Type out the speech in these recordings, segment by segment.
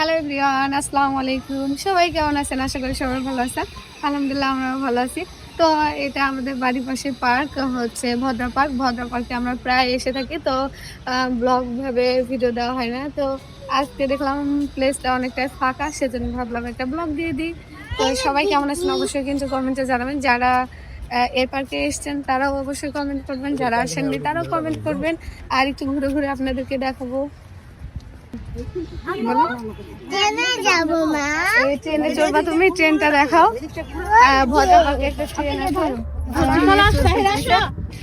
Hello everyone, আসসালামু আলাইকুম। সবাই কেমন আছেন? আশা করি সবাই ভালো আছেন। আলহামদুলিল্লাহ আমরাও ভালো আছি। তো এটা আমাদের বাড়ির পাশে পার্ক হচ্ছে ভদ্রা পার্ক। ভদ্রা পার্কে আমরা প্রায় এসে থাকি, তো ব্লগ ভাবে ভিডিও দেওয়া হয় না। তো আজকে দেখলাম প্লেসটা অনেকটাই ফাঁকা, সেজন্য ভাবলাম একটা ব্লগ দিয়ে দিই। তো সবাই কেমন আছেন অবশ্যই কিন্তু কমেন্টে জানাবেন। যারা এই পার্কে এসছেন তারাও অবশ্যই কমেন্ট করবেন, যারা আসেননি তারাও কমেন্ট করবেন। আর একটু ঘুরে ঘুরে আপনাদেরকে দেখাবো। ট্রেনে চড়বা তুমি? ট্রেনটা দেখাও।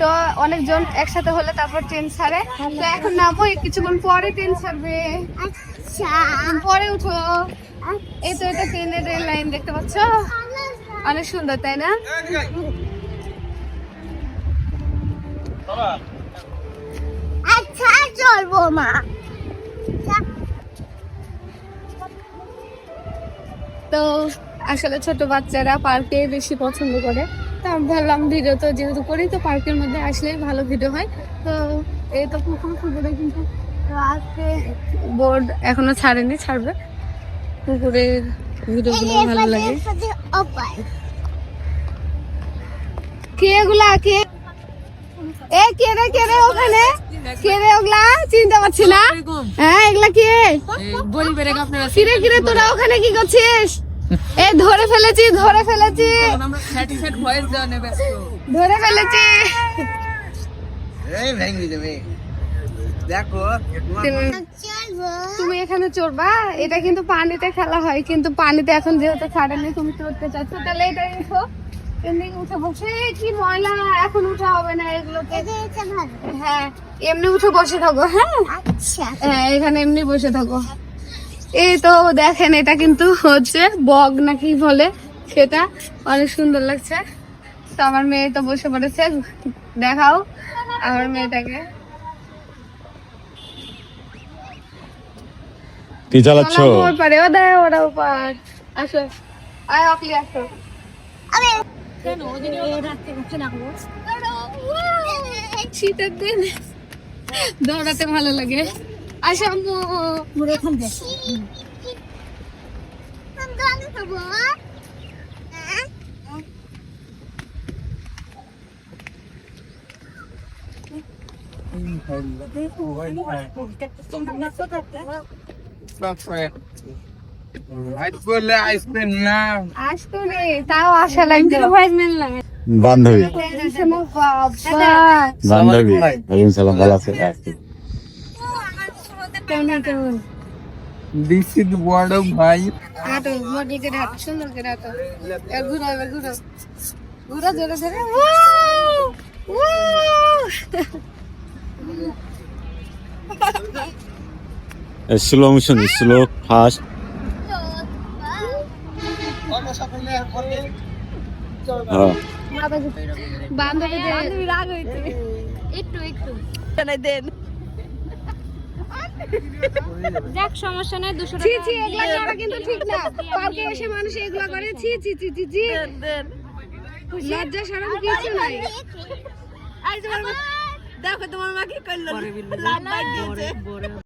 তো অনেকজন একসাথে হলে তারপর ট্রেন ছাড়ে। তো এখন নামো, কিছুক্ষণ পরে ট্রেন ছাড়বে। পরে উঠো। এই তো এটা ট্রেনের রেল লাইন, দেখতে পাচ্ছ? অনেক সুন্দর, তাই না? আচ্ছা চলবো মা। তো আসলে ছোট বাচ্চারা পার্কে বেশি পছন্দ করে। তো আমি ভাবলাম ভিডিও তো যেহেতু করি, তো পার্কের মধ্যে আসলে ভালো ভিডিও হয়। তো এই তো পুকুর পুকুরে কিন্তু আজকে বোর্ড এখনো ছাড়েনি, ছাড়বে। পুকুরের ভিডিওগুলো ভালো লাগে। কে এগুলা? কে এ? কে রে ওখানে? কে রে ওগুলা? চিনতে পারছি না। হ্যাঁ, এগুলা কে? কিরে তোরা ওখানে কি করছিস? এই ধরে ফেলেছি। তুমি এখানে চড়বা? এটা কিন্তু পানিতে খেলা হয়, কিন্তু পানিতে এখন যেহেতু ছাড়েনি, তুমি চড়তে চাচ্ছ, তাহলে এটা উঠো। এমনি উঠে বসে, কি ময়লা, এখন উঠা হবে না এগুলোতে। হ্যাঁ, এমনি উঠে বসে থাকো। হ্যাঁ হ্যাঁ, এখানে এমনি বসে থাকো। এই তো দেখেন, এটা কিন্তু হচ্ছে বগ নাকি বলে, সেটা অনেক সুন্দর লাগছে। তো আমার মেয়ে তো বসে পড়েছে, দেখাও আমার মেয়েটাকে। কি চালাচ্ছ? পারে ও দেয়, ওরা উপর। আসো, আয় অকলি, আসো। শীতের দিন দৌড়াতে ভালো লাগে। আসো আম্মু। তাও আসা লাগবে। বান্ধবী সালাম, ভালো আছে? This is word of ভাই। হাঁটো, মডেল করে হাঁটো, সুন্দর করে হাঁটো। ঘুরো, এবার ঘুরো জোরে জোরে। Slow motion, slow fast. বান্ধবী রাগ হইছে একটু দেন। দেখ সমস্যা নাই, 200 টাকা। এগুলা করা কিন্তু ঠিক না। পার্কে এসে মানুষ এগুলা করে। লজ্জা শরম কিছু নাই। দেখো তোমার মা কি করলো।